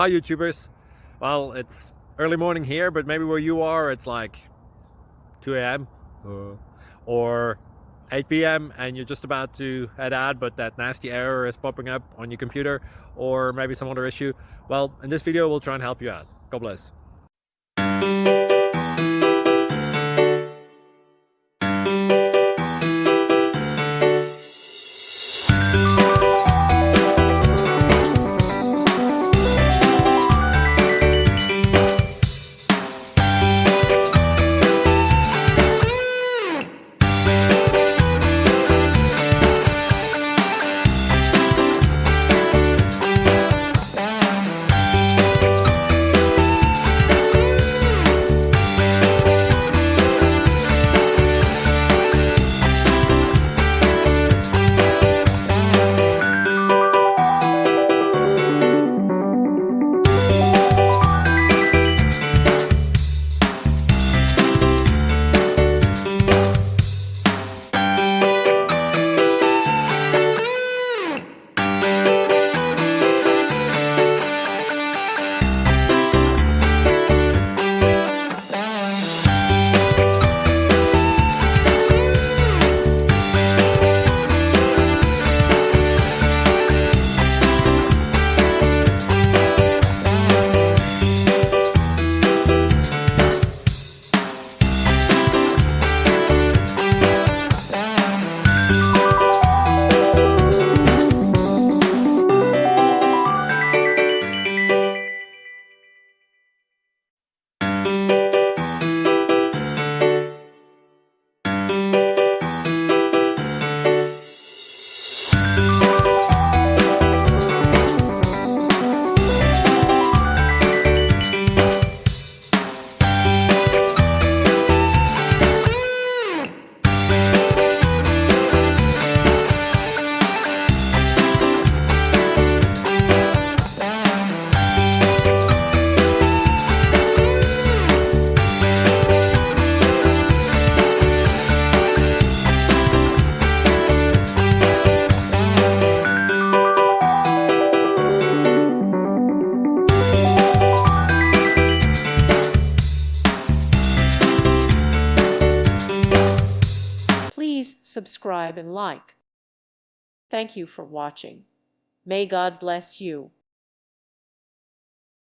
Hi YouTubers. Well, it's early morning here, but maybe where you are it's like 2 a.m. or 8 p.m. and you're just about to head out, but that nasty error is popping up on your computer, or maybe some other issue. Well, in this video we'll try and help you out. God bless. Please subscribe and like. Thank you for watching. May God bless you.